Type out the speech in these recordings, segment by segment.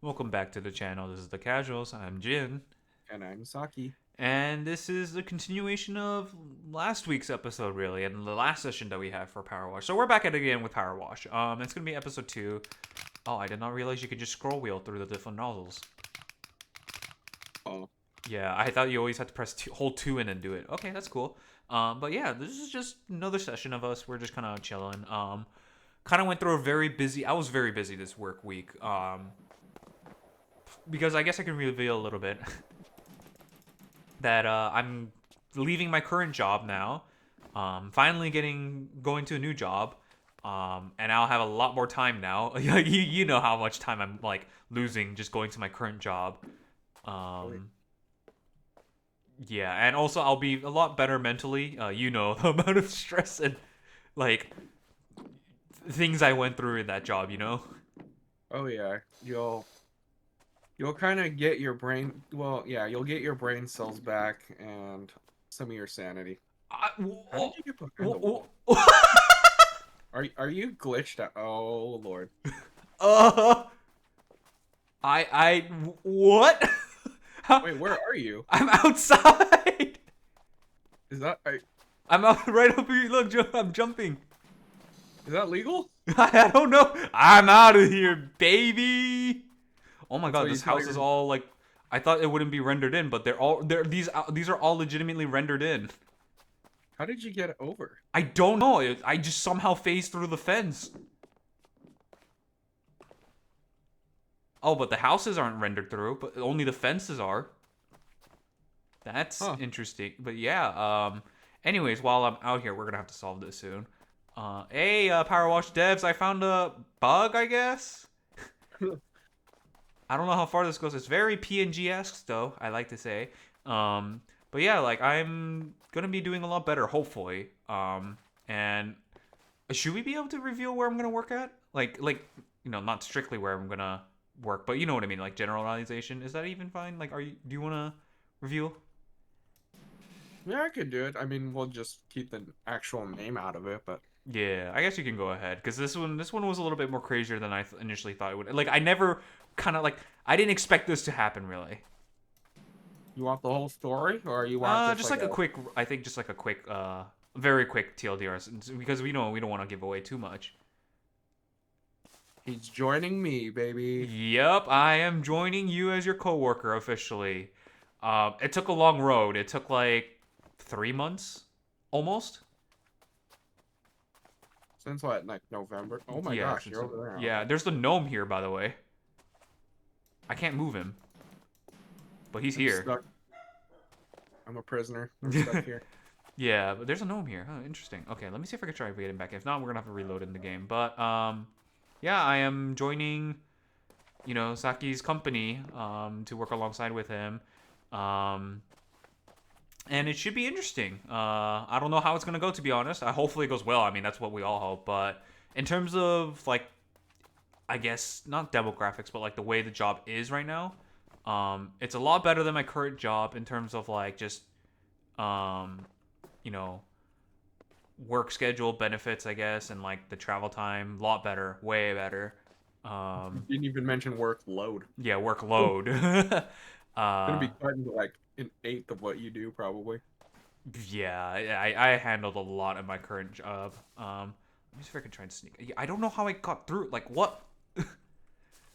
Welcome back to the channel. This is The Casuals. I'm Jin. And I'm Saki. And this is the continuation of last week's episode, really, and the last session that we have for PowerWash. So we're back at it again with PowerWash. It's going to be episode 2. Oh, I did not realize you could just scroll wheel through the different nozzles. Oh, Yeah, I thought you always had to press hold 2 in and do it. Okay, that's cool. But yeah, this is just another session of us. We're just kind of chilling. Kind of went through a very busy... I was very busy this work week. Because I guess I can reveal a little bit. That I'm leaving my current job now. Finally going to a new job. And I'll have a lot more time now. You know how much time I'm like losing just going to my current job. wait. Um, yeah, and also I'll be a lot better mentally. You know the amount of stress and like things I went through in that job. You know. Oh yeah. You'll kind of get your brain. Well, yeah, you'll get your brain cells back and some of your sanity. I, How did you get behind the oh, wall? Are you glitched out? Oh Lord. uh, what? How, Wait, where are you? I'm outside. Is that I'm out right over here. Look, I'm jumping. is that legal? I don't know. I'm out of here, baby. Oh my That's god, what you this tell house is your. all like. I thought it wouldn't be rendered in, but these are all legitimately rendered in. How did you get over? I don't know. I just somehow phased through the fence. Oh, but the houses aren't rendered through, but only the fences are. That's Huh? interesting. But yeah, anyways, while I'm out here, we're gonna have to solve this soon. Hey, Power Wash devs, I found a bug, I guess. I don't know how far this goes. It's very PNG-esque, though, I like to say. But yeah, like, I'm gonna be doing a lot better, hopefully. And should we be able to reveal where I'm gonna work at? Not strictly where I'm gonna work, but you know what I mean, like generalization. Is that even fine? Like, do you wanna reveal? Yeah, I could do it. I mean, we'll just keep the actual name out of it, but Yeah, I guess you can go ahead because this one was a little bit more crazier than I initially thought it would. Like I never kind of like I didn't expect this to happen really. you want the whole story, or you want just Just like like a a? quick, I think just like a quick, very quick TLDR because we don't want to give away too much. He's joining me, baby. Yep, I am joining you as your coworker officially. It took a long road. It took like 3 months, almost. Since what, like November? Oh my Yeah, gosh, you're over there. yeah. Okay. There's the gnome here, by the way. I can't move him, but he's I'm here. stuck. I'm a prisoner. I'm stuck here. Yeah, but there's a gnome here. Huh, interesting. Okay, let me see if I can try getting back. If not, we're gonna have to reload in the game. But yeah, I am joining, Saki's company to work alongside with him. Um, and it should be interesting. I don't know how it's gonna go, to be honest. Hopefully it goes well. I mean, that's what we all hope. But in terms of like, I guess not demographics, but like the way the job is right now, it's a lot better than my current job in terms of like just um, you know, work schedule benefits, I guess, and like the travel time, a lot better, way better. You Um, didn't even mention workload. yeah, Oh, workload. gonna uh, be cut into like an eighth of what you do, probably. yeah, I handled a lot in my current job. Let me see if I can try and sneak. I don't know how I got through. Like what?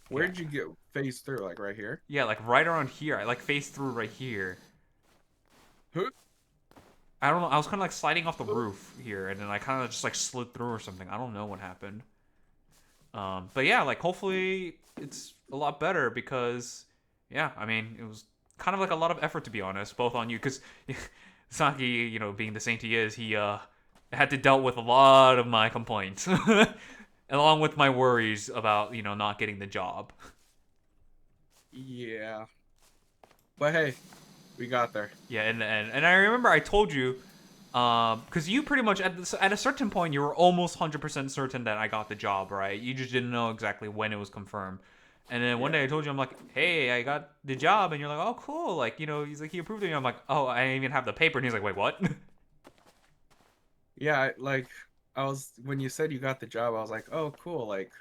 Where Okay, did you get phase through? Like right here? yeah, like right around here. I like faced through right here. Huh? I don't know. I was kind of like sliding off the roof here, and then I kind of just like slid through or something. I don't know what happened. But yeah, like hopefully it's a lot better because yeah, I mean it was kind of like a lot of effort to be honest, both on you because Saki, being the saint he is, he had to dealt with a lot of my complaints, along with my worries about not getting the job. Yeah. But hey, we got there. Yeah, and I remember I told you. Because you pretty much at a certain point you were almost 100% certain that I got the job, right? You just didn't know exactly when it was confirmed. And then one Yeah. day I told you, I'm like, hey, I got the job, and you're like, oh, cool, like he's like he approved it. And I'm like, oh, I didn't even have the paper, and he's like, wait, what? Like I was when you said you got the job, I was like, oh cool, like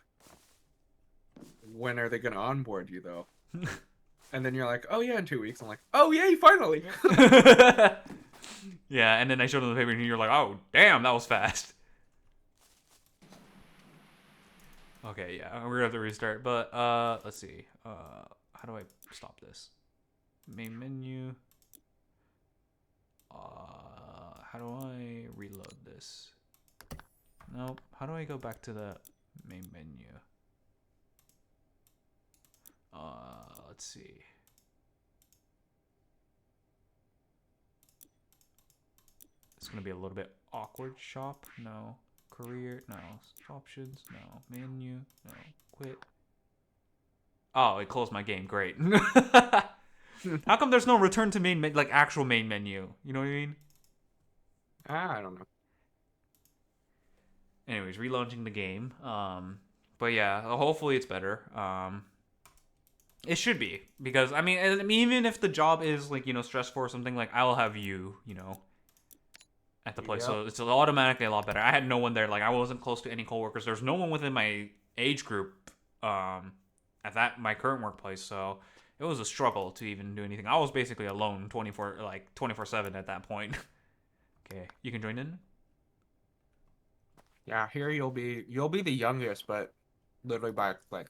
when are they gonna onboard you though? And then you're like, oh yeah, in 2 weeks. I'm like, oh yay, finally. Yeah, and then I showed them the paper, and you're like, oh damn, that was fast. Okay, yeah, we're gonna have to restart. But let's see. How do I stop this? Main menu. How do I reload this? Nope. How do I go back to the main menu? Let's see. It's gonna be a little bit awkward. Shop, no. Career, no. Options, no. Menu, no. Quit. Oh, it closed my game. Great. How come there's no return to main, like actual main menu? You know what I mean? I don't know. Anyways, relaunching the game. But yeah, hopefully it's better. It should be because I mean, even if the job is like stressful or something, like I will have you at the place, Yep. so it's automatically a lot better. I had no one there. Like I wasn't close to any coworkers. There's no one within my age group. At my current workplace, so it was a struggle to even do anything. I was basically alone 24/7 at that point. Okay, you can join in. Yeah, here you'll be the youngest, but literally by like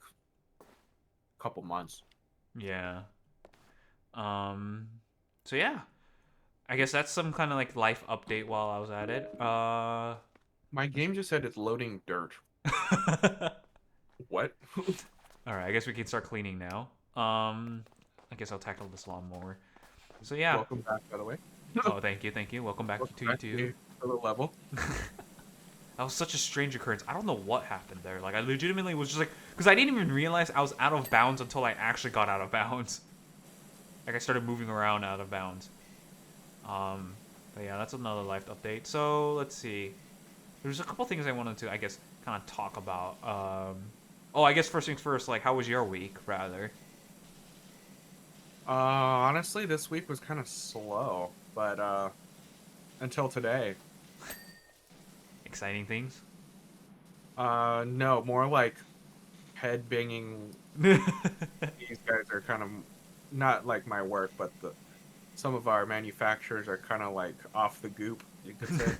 a couple months. Yeah. So yeah, I guess that's some kind of like life update while I was at it. My game just said it's loading dirt. What? All right, I guess we can start cleaning now. I guess I'll tackle this lawnmower. So yeah. Welcome back, by the way. Oh, thank you. Welcome back Welcome to you back too. to the level. That was such a strange occurrence. I don't know what happened there. Like, I legitimately was just like, because I didn't even realize I was out of bounds until I actually got out of bounds. Like, I started moving around out of bounds. But yeah, that's another life update. So, let's see. There's a couple things I wanted to, I guess, kind of talk about. Oh, I guess first things first, like, how was your week, rather? Honestly, this week was kind of slow, but until today. Exciting things? No, more like head banging. These guys are kind of not like my work, but some of our manufacturers are kind of like off the goop, you could say.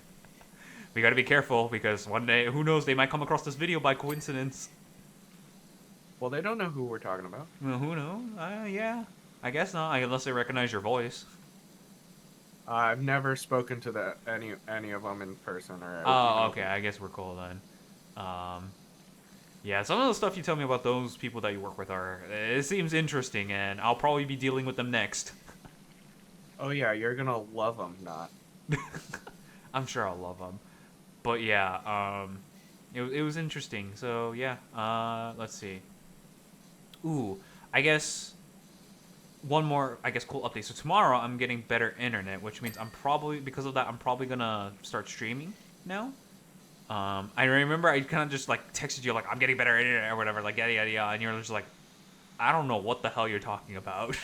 We gotta be careful, because one day, who knows, they might come across this video by coincidence. Well, they don't know who we're talking about. Well, who knows? Yeah. I guess not, unless they recognize your voice. I've never spoken to any of them in person or. Oh, okay. I guess we're cool then. Yeah, some of the stuff you tell me about those people that you work with it seems interesting, and I'll probably be dealing with them next. Oh yeah, you're gonna love them, not. I'm sure I'll love them. But yeah, it was interesting. So yeah, let's see. Ooh, I guess one more, I guess, cool update. So tomorrow I'm getting better internet, which means because of that, I'm probably gonna start streaming now. I remember I kind of just like texted you like I'm getting better internet or whatever, like yada yada yada, and you're just like, I don't know what the hell you're talking about.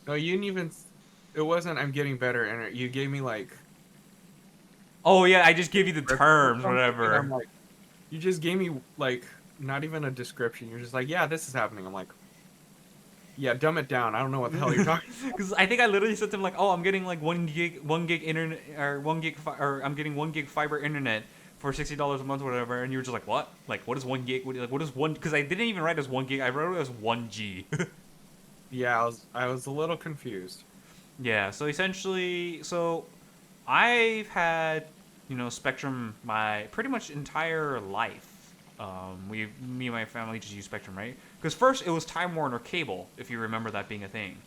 No, you didn't even. It wasn't. I'm getting better, and you gave me like. Oh yeah, I just gave you the terms, whatever. I'm like, you just gave me like not even a description. You're just like, yeah, this is happening. I'm like, yeah, dumb it down. I don't know what the hell you're talking. Because I think I literally said to him like, oh, I'm getting like 1 gig internet, or or I'm getting 1 gig fiber internet for $60 a month or whatever, and you were just like, what? Like, what is 1 gig? What is one? Because I didn't even write as 1 gig. I wrote it as 1G. Yeah, I was a little confused. Yeah. So essentially, I've had Spectrum my pretty much entire life. Me and my family just use Spectrum, right? Because first it was Time Warner Cable, if you remember that being a thing.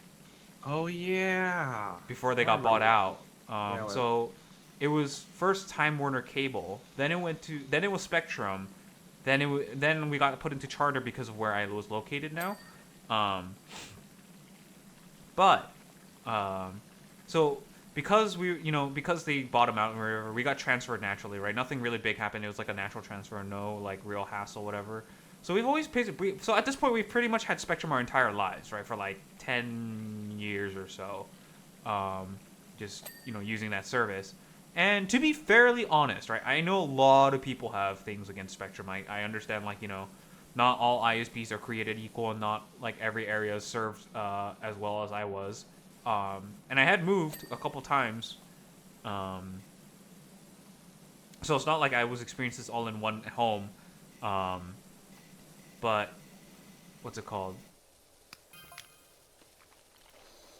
Oh yeah. Before they got bought out. Yeah, So it was first Time Warner Cable, then it was Spectrum, then we got put into Charter because of where I was located now. But so because because they bought them out, we got transferred naturally, right? Nothing really big happened. It was like a natural transfer, no like real hassle, whatever. So we've always paid. So at this point, we've pretty much had Spectrum our entire lives, right? For like 10 years or so, just using that service. And to be fairly honest, right, I know a lot of people have things against Spectrum. I understand, like not all ISPs are created equal, and not like every area is served as well as I was. And I had moved a couple times, um, so it's not like I was experiencing this all in one home. Um, but what's it called?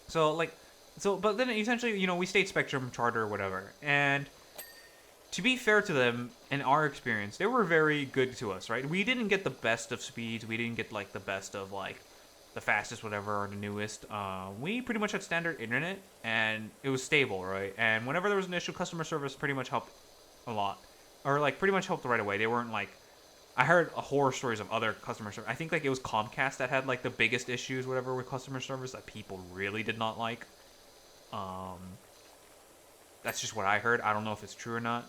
So like, but then essentially, we stayed Spectrum, Charter, or whatever. And to be fair to them, in our experience, they were very good to us, right? We didn't get the best of speeds. We didn't get like the best of like the fastest, whatever, or the newest. We pretty much had standard internet, and it was stable, right? And whenever there was an issue, customer service pretty much helped a lot, or like pretty much helped right away. They weren't like, I heard horror stories of other customer service. I think like it was Comcast that had like the biggest issues, whatever, with customer service that people really did not like. Um, that's just what I heard. I don't know if it's true or not.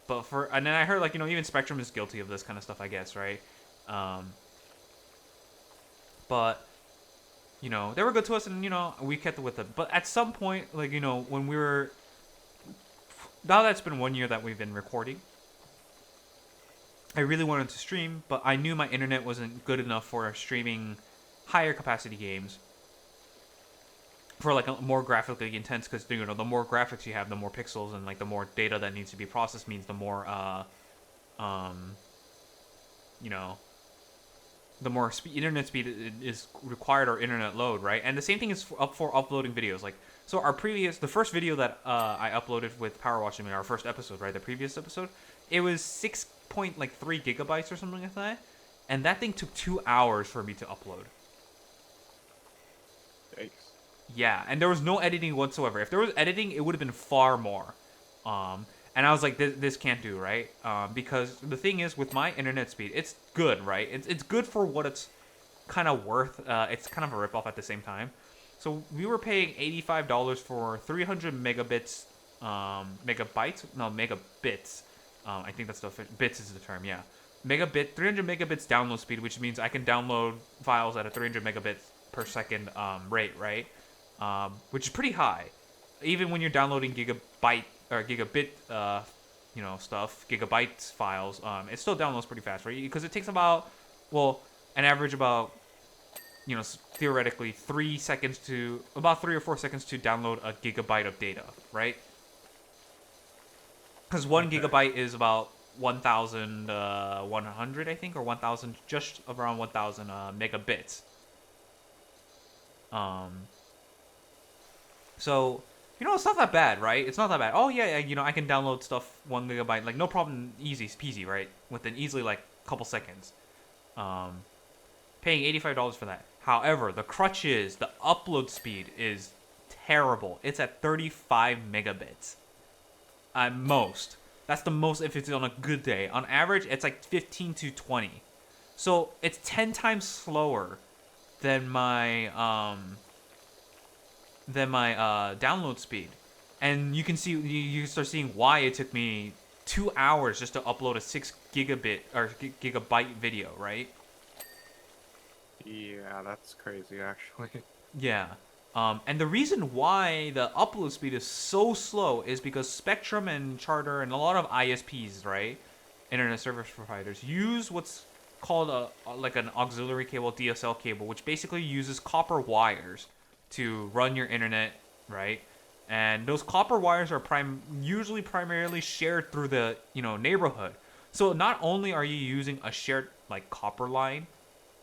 And then I heard like even Spectrum is guilty of this kind of stuff, I guess, right? But they were good to us, and we kept it with them. But at some point, like when we were, now that's been 1 year that we've been recording, I really wanted to stream, but I knew my internet wasn't good enough for streaming higher capacity games for like a more graphically intense, because the more graphics you have, the more pixels, and like the more data that needs to be processed means the more the more internet speed is required, or internet load, right? And the same thing is for uploading videos. Like, so the first video that I uploaded with PowerWash, our first episode, right? The previous episode, it was 6.3 gigabytes or something like that, and that thing took 2 hours for me to upload. Yikes. Yeah, and there was no editing whatsoever. If there was editing, it would have been far more. And I was like, this can't do, right? Because the thing is, with my internet speed, it's good, right? It's good for what it's kind of worth. It's kind of a ripoff at the same time. So we were paying $85 for 300 megabits, megabytes? No, megabits. I think that's bits is the term, yeah. 300 megabits download speed, which means I can download files at a 300 megabits per second rate, right? Which is pretty high. Even when you're downloading gigabyte or gigabit, stuff, gigabytes files, it still downloads pretty fast, right? Because it takes about, an average about, theoretically 3 or 4 seconds to download a gigabyte of data, right? Because 1 gigabyte is about 1,100, I think, or 1,000, just around 1,000 megabits. So, it's not that bad, right? It's not that bad. Oh, yeah, I can download stuff 1 gigabyte, like, no problem, easy peasy, right? Within easily, like, a couple seconds. Paying $85 for that. However, the crutch is, the upload speed is terrible. It's at 35 megabits. At most. That's the most if it's on a good day. On average, it's like 15 to 20. So, it's 10 times slower than my download speed. And you can see, you start seeing why it took me 2 hours just to upload a 6 gigabit or gigabyte video, right? Yeah, that's crazy, actually. Yeah. And the reason why the upload speed is so slow is because Spectrum and Charter and a lot of ISPs, right, internet service providers, use what's called like an auxiliary cable, DSL cable, which basically uses copper wires to run your internet, right? And those copper wires are usually primarily shared through the neighborhood. So not only are you using a shared like copper line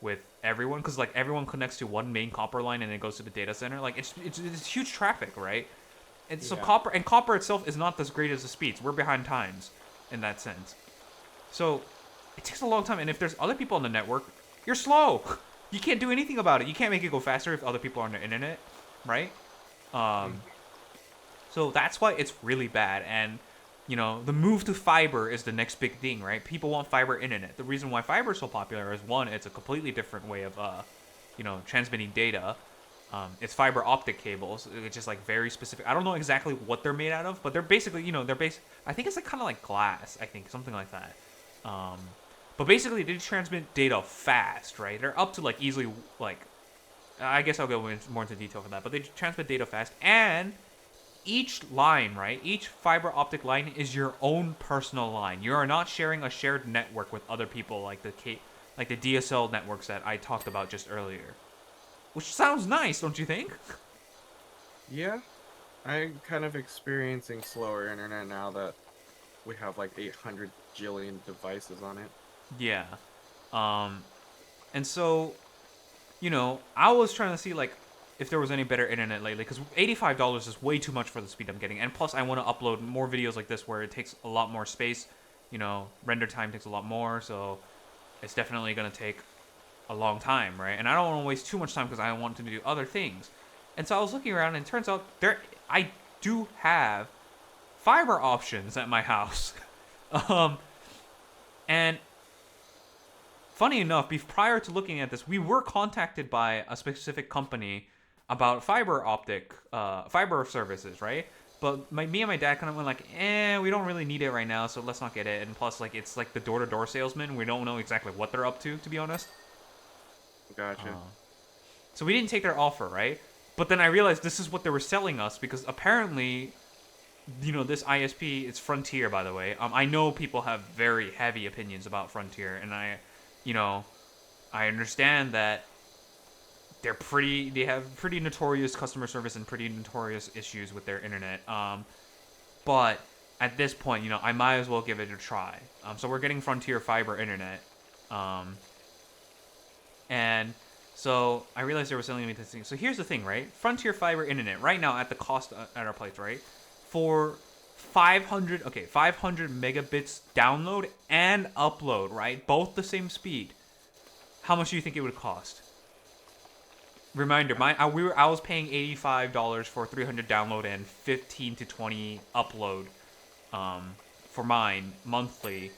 with everyone, because like everyone connects to one main copper line and it goes to the data center, like it's huge traffic, right? And so copper itself is not as great as the speeds. We're behind times in that sense. So it takes a long time, and if there's other people on the network, you're slow. You can't do anything about it. You can't make it go faster if other people are on the internet, right? So that's why it's really bad. And the move to fiber is the next big thing, right? People want fiber internet. The reason why fiber is so popular is, one, it's a completely different way of transmitting data. It's fiber optic cables. It's just like very specific. I don't know exactly what they're made out of, but they're basically I think it's like kind of like glass. I think something like that. But basically, they transmit data fast, right? They're up to like easily like, I guess I'll go more into detail for that. But they transmit data fast, and each line, right? Each fiber optic line is your own personal line. You are not sharing a shared network with other people, like like the DSL networks that I talked about just earlier. Which sounds nice, don't you think? Yeah, I'm kind of experiencing slower internet now that we have like 800 jillion devices on it. Yeah. Um, and so, I was trying to see like if there was any better internet lately because $85 is way too much for the speed I'm getting, and plus I want to upload more videos like this where it takes a lot more space. Render time takes a lot more, so it's definitely gonna take a long time, right? And I don't want to waste too much time because I want to do other things. And so I was looking around, and it turns out I do have fiber options at my house. um, and funny enough, prior to looking at this, we were contacted by a specific company about fiber services, right? But me and my dad kind of went like, we don't really need it right now, so let's not get it. And plus, like, it's like the door-to-door salesman. We don't know exactly what they're up to be honest. Gotcha. So we didn't take their offer, right? But then I realized this is what they were selling us because apparently, this ISP, it's Frontier, by the way. I know people have very heavy opinions about Frontier, and you know, I understand that they have pretty notorious customer service and pretty notorious issues with their internet. But at this point, I might as well give it a try. So we're getting Frontier fiber internet. And so I realized they were selling me this thing. So here's the thing, right? Frontier fiber internet right now at the cost at our place, right? For 500 megabits download and upload, right? Both the same speed. How much do you think it would cost? Reminder, I was paying $85 for 300 download and 15 to 20 upload for mine monthly.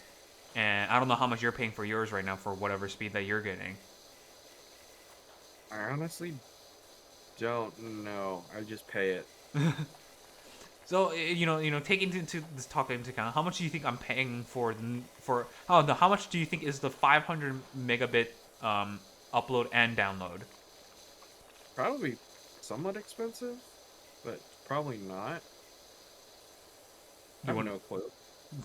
And I don't know how much you're paying for yours right now for whatever speed that you're getting. I honestly don't know. I just pay it. So taking into this talk into account, how much do you think I'm paying how much do you think is the 500 megabit upload and download? Probably somewhat expensive, but probably not. I have no clue.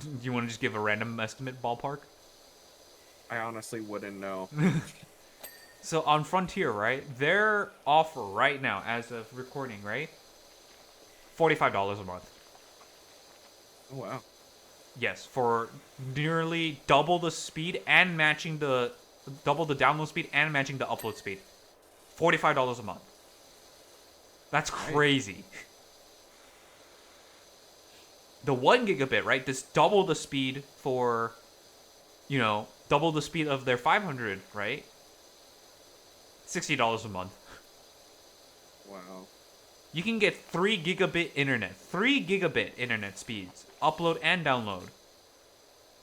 Do you want to just give a random estimate ballpark? I honestly wouldn't know. So on Frontier, right, their offer right now, as of recording, right, $45 a month. Oh wow. Yes, for nearly double the speed and double the download speed and matching the upload speed. $45 a month. That's crazy. The 1 gigabit, right? This double the speed for, double the speed of their 500, right? $60 a month. Wow. You can get 3 gigabit internet speeds, upload and download,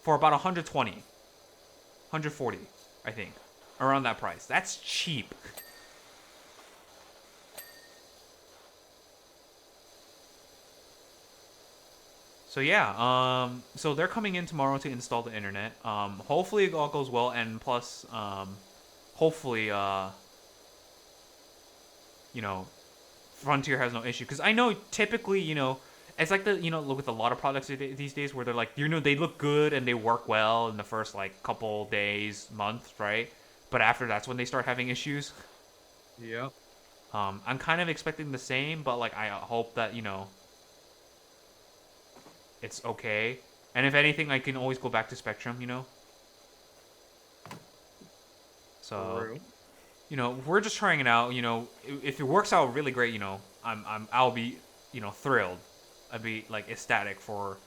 for about 120, 140, I think, around that price. That's cheap. So yeah, so they're coming in tomorrow to install the internet. Hopefully it all goes well, and plus, hopefully, Frontier has no issue, because I know typically, it's like with a lot of products these days where they're like, they look good and they work well in the first like couple days, months, right? But after that's when they start having issues. Yep. I'm kind of expecting the same, but like I hope that it's okay. And if anything, I can always go back to Spectrum, So, we're just trying it out. If it works out really great, I'll be, thrilled. I'd be like ecstatic for,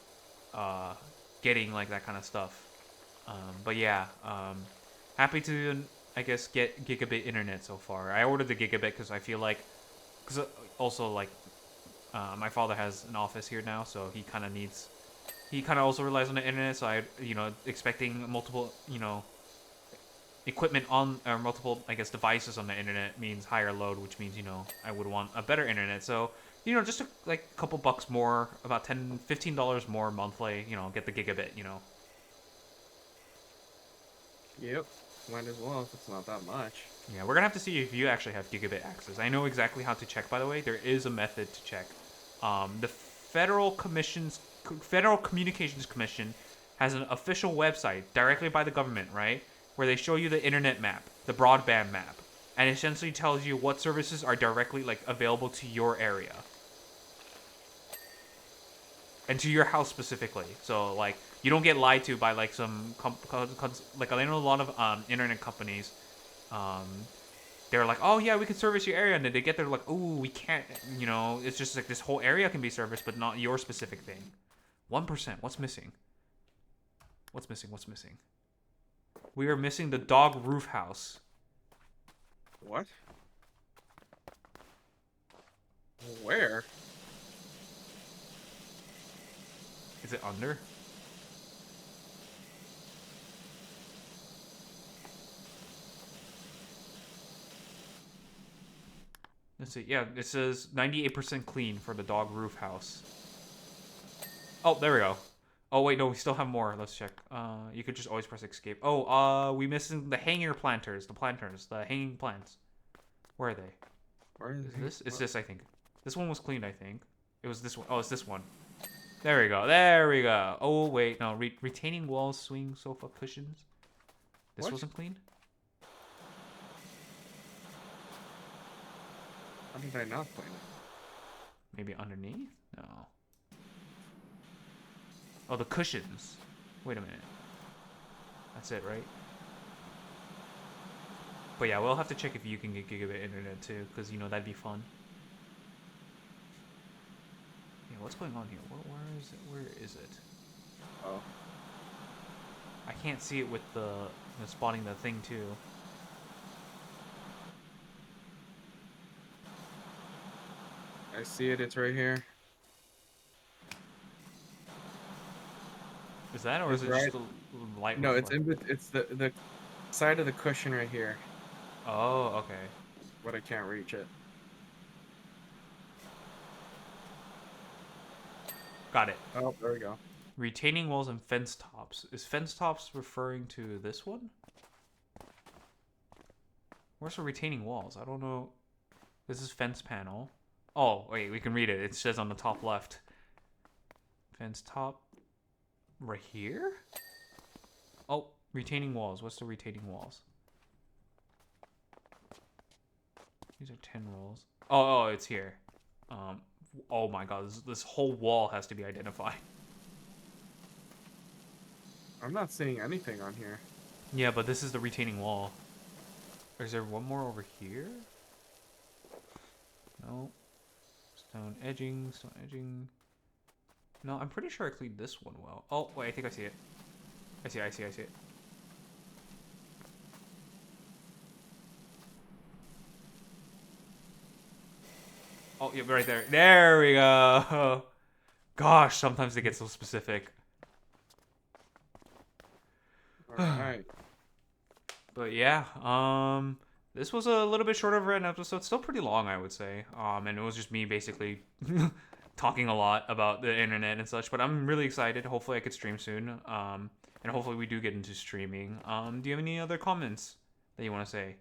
getting like that kind of stuff. But yeah, happy to, I guess, get gigabit internet so far. I ordered the gigabit because I feel like, because also like, my father has an office here now, so he kind of also relies on the internet. So I, expecting multiple, equipment on, or multiple, I guess, devices on the internet means higher load, which means, I would want a better internet. So, just a couple bucks more, about $10, $15 more monthly, get the gigabit, Yep. Might as well if it's not that much. Yeah, we're gonna have to see if you actually have gigabit access. I know exactly how to check, by the way. There is a method to check. The Federal Communications Commission has an official website directly by the government, right? where they show you the internet map, the broadband map, and it essentially tells you what services are directly like available to your area and to your house specifically. So like you don't get lied to by like some like I know a lot of internet companies. Um, they're like, oh yeah, we can service your area, and then they get there like, oh, we can't. You know, it's just like this whole area can be serviced, but not your specific thing. 1%. What's missing? What's missing? What's missing? We are missing the dog roof house. What? Where? Is it under? Let's see. Yeah, it says 98% clean for the dog roof house. Oh, there we go. Oh wait, no, we still have more. Let's check. You could just always press escape. Oh, we missing the hanger planters, the hanging plants. Where are they? Where is This? It's this, I think. This one was cleaned, I think. It was this one. Oh, it's this one. There we go. There we go. Oh wait, no. Retaining walls, swing, sofa, cushions. This What? wasn't cleaned. How did I not clean it? Maybe underneath? No. Oh, the cushions. Wait a minute. That's it, right? But yeah, we'll have to check if you can get gigabit internet too, because you know that'd be fun. Yeah, what's going on here? Where is it? Where is it? Oh. I can't see it with the spotting the thing too. I see it. It's right here. Is that, or is it Right. just a light? No, it's reflect? it's the side of the cushion right here, Oh, okay. but I can't reach it. Got it. Oh, there we go. Retaining walls and fence tops. Is fence tops referring to this one? Where's the retaining walls? I don't know. This is fence panel. Oh, wait, we can read it. It says on the top left. Fence top. Right here? Oh, retaining walls. What's the retaining walls? These are 10 rolls. Oh, it's here. Oh my god, this whole wall has to be identified. I'm not seeing anything on here. Yeah, but this is the retaining wall. Or is there one more over here? No. Stone edging, stone edging. No, I'm pretty sure I cleaned this one well. Oh, wait, I think I see it. I see it. Oh, yeah, right there. There we go. Gosh, sometimes they get so specific. All right. But yeah, this was a little bit shorter of an episode. Still pretty long, I would say. And it was just me basically talking a lot about the internet and such. But I'm really excited. Hopefully, I could stream soon. And hopefully, we do get into streaming. Do you have any other comments that you want to say?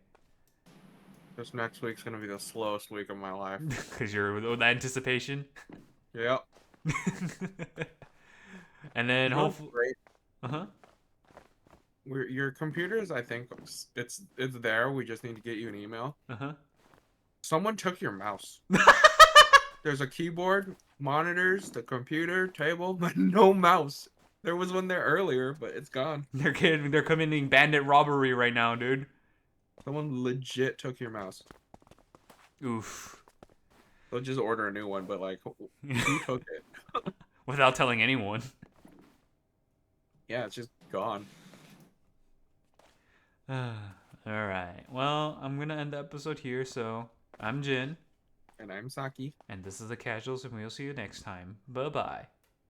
This next week's gonna be the slowest week of my life. Because you're with anticipation. Yep. And then You know hopefully, what's great. uh-huh. Your computers, I think it's there. We just need to get you an email. Uh-huh. Someone took your mouse. There's a keyboard, monitors, the computer, table, but no mouse. There was one there earlier, but it's gone. They're committing bandit robbery right now, dude. Someone legit took your mouse. Oof. They'll just order a new one, but like, who took it? Without telling anyone. Yeah, it's just gone. Alright. Well, I'm gonna end the episode here, so I'm Jin. And I'm Saki. And this is The Casuals, and we'll see you next time. Bye-bye.